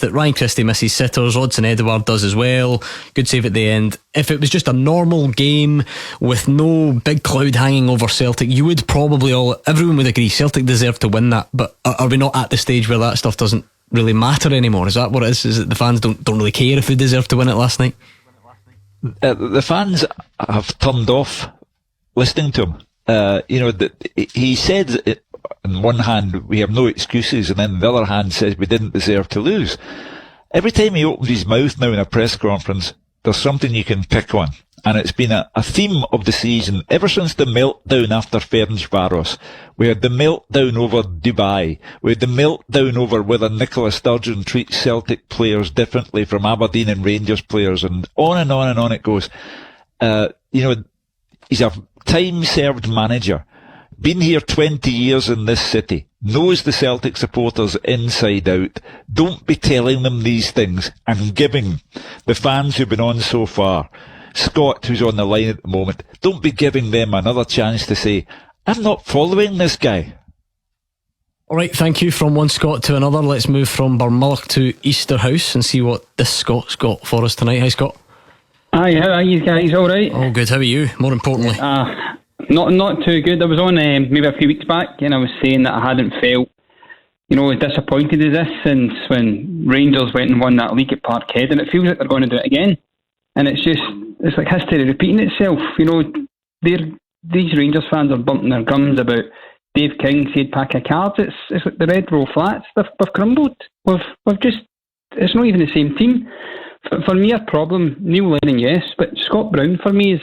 that Ryan Christie misses sitters, Odsonne Edouard does as well. Good save at the end. If it was just a normal game with no big cloud hanging over Celtic, you would probably everyone would agree Celtic deserve to win that. But are we not at the stage where that stuff doesn't really matter anymore? Is that what it is? Is it the fans don't really care if they deserve to win it last night? The fans have turned off listening to him. He said, on one hand, we have no excuses, and then the other hand says we didn't deserve to lose. Every time he opens his mouth now in a press conference, there's something you can pick on. And it's been a theme of the season ever since the meltdown after Ferencváros. We had the meltdown over Dubai. We had the meltdown over whether Nicola Sturgeon treats Celtic players differently from Aberdeen and Rangers players, and on and on and on it goes. He's a time-served manager. Been here 20 years in this city, knows the Celtic supporters inside out. Don't be telling them these things and giving the fans who've been on so far, Scott, who's on the line at the moment, don't be giving them another chance to say, I'm not following this guy. Alright, thank you. From one Scott to another, let's move from Barmulloch to Easterhouse and see what this Scott's got for us tonight. Hi, Scott. Hi, how are you guys? Alright? All good, how are you? More importantly. Not too good. I was on maybe a few weeks back and I was saying that I hadn't felt as disappointed as this since when Rangers went and won that league at Parkhead, and it feels like they're going to do it again. And it's like history repeating itself. These Rangers fans are bumping their gums about Dave King said pack of cards. It's like the Red Row Flats. They've crumbled. It's not even the same team. For me, a problem, Neil Lennon, yes, but Scott Brown, for me,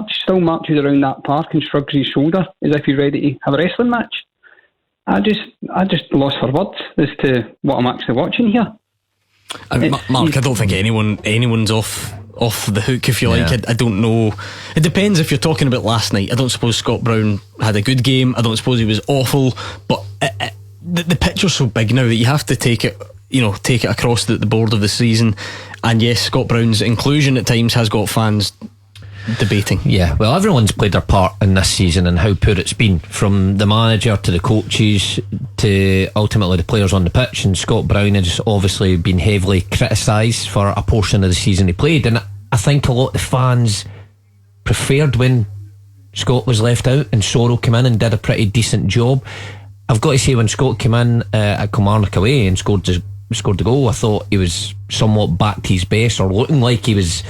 still marches around that park and shrugs his shoulder as if he's ready to have a wrestling match. I just lost for words as to what I'm actually watching here. Mark, I don't think anyone's off the hook, if you like. I don't know. It depends if you're talking about last night. I don't suppose Scott Brown had a good game. I don't suppose he was awful, but the picture's so big now that you have to take it across the board of the season. And yes, Scott Brown's inclusion at times has got fans debating. Yeah, well, everyone's played their part in this season and how poor it's been, from the manager to the coaches to ultimately the players on the pitch. And Scott Brown has obviously been heavily criticised for a portion of the season he played, and I think a lot of the fans preferred when Scott was left out and Soro came in and did a pretty decent job. I've got to say, when Scott came in at Kilmarnock away and scored the goal, I thought he was somewhat back to his best, or looking like he was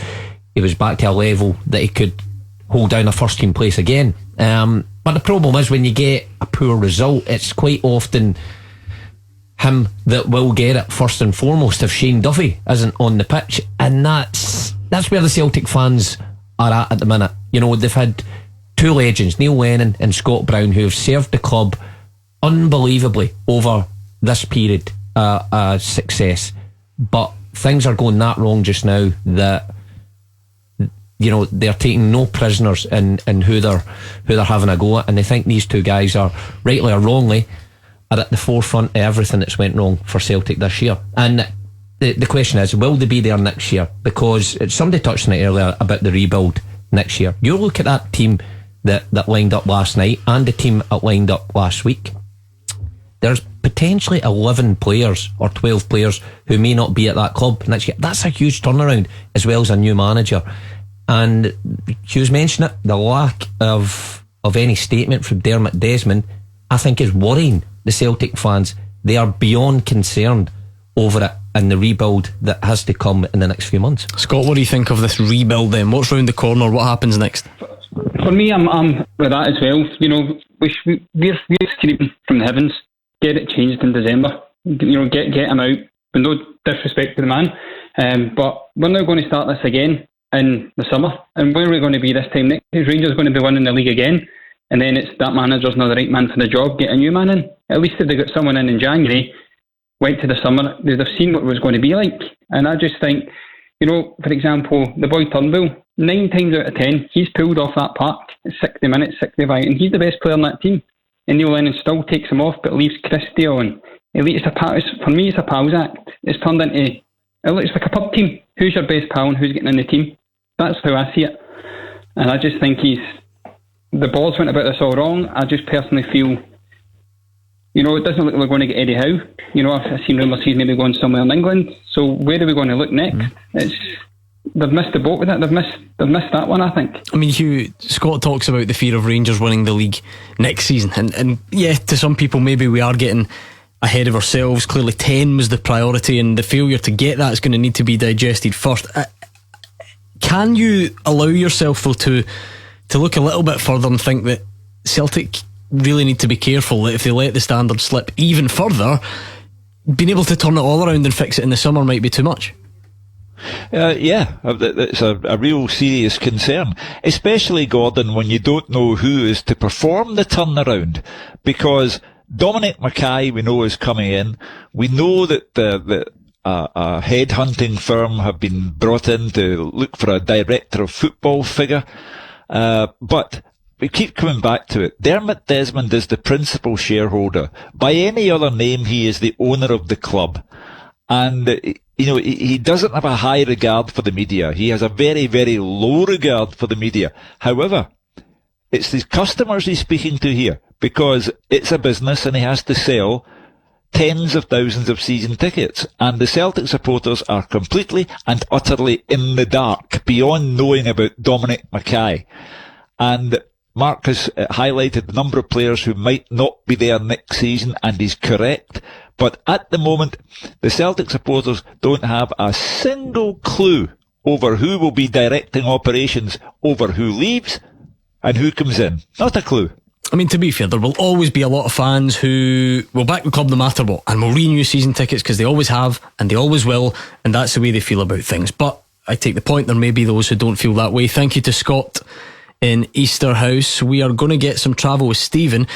back to a level that he could hold down a first team place again. But the problem is, when you get a poor result, it's quite often him that will get it first and foremost if Shane Duffy isn't on the pitch, and that's where the Celtic fans are at the minute. They've had two legends, Neil Lennon and Scott Brown, who have served the club unbelievably over this period success, but things are going that wrong just now that they're taking no prisoners in who they're having a go at, and they think these two guys are, rightly or wrongly, are at the forefront of everything that's went wrong for Celtic this year. And the question is, will they be there next year? Because somebody touched on it earlier about the rebuild next year. You look at that team that lined up last night and the team that lined up last week. There's potentially 11 players or 12 players who may not be at that club next year. That's a huge turnaround, as well as a new manager. And Hughes mentioned it, the lack of any statement from Dermot Desmond, I think, is worrying the Celtic fans. They are beyond concerned over it and the rebuild that has to come in the next few months. Scott, what do you think of this rebuild then? What's round the corner? What happens next? For me, I'm with that as well. We're screaming from the heavens, get it changed in December. Get him out. With no disrespect to the man, but we're now going to start this again in the summer. And where are we going to be this time next? Rangers going to be winning the league again, and then it's that manager's not the right man for the job. Get a new man in. At least if they got someone in January, went to the summer, they'd have seen what it was going to be like. And I just think, for example, the boy Turnbull, 9 times out of 10, he's pulled off that park at 60 minutes, 65, and he's the best player in that team. And Neil Lennon still takes him off, but leaves Christie on. For me, it's a pals act. It's turned into, it's like a pub team. Who's your best pal and who's getting in the team? That's how I see it. And I just think the boards went about this all wrong. I just personally feel, You know, it doesn't look like we're going to get Eddie Howe. You know, I've seen rumours he's maybe going somewhere in England. So where are we going to look next? They've missed the boat with that. They've missed that one, I think. I mean, Hugh, Scott talks about the fear of Rangers winning the league next season, and yeah, to some people maybe we are getting ahead of ourselves. Clearly 10 was the priority, and the failure to get that is going to need to be digested first. Can you allow yourself though to look a little bit further and think that Celtic really need to be careful that if they let the standard slip even further, being able to turn it all around and fix it in the summer might be too much? Yeah, it's a real serious concern, especially, Gordon, when you don't know who is to perform the turnaround, because Dominic Mackay, we know, is coming in. We know that a headhunting firm have been brought in to look for a director of football figure, but we keep coming back to it. Dermot Desmond is the principal shareholder. By any other name, he is the owner of the club. And, you know, he doesn't have a high regard for the media. He has a very, very low regard for the media. However, it's his customers he's speaking to here, because it's a business and he has to sell tens of thousands of season tickets. And the Celtic supporters are completely and utterly in the dark, beyond knowing about Dominic Mackay. And Mark has highlighted the number of players who might not be there next season, and he's correct. But at the moment, the Celtic supporters don't have a single clue over who will be directing operations, over who leaves and who comes in. Not a clue. I mean, to be fair, there will always be a lot of fans who will back the club no matter what, and will renew season tickets because they always have and they always will, and that's the way they feel about things. But I take the point, there may be those who don't feel that way. Thank you to Scott in Easterhouse. We are going to get some travel with Stephen.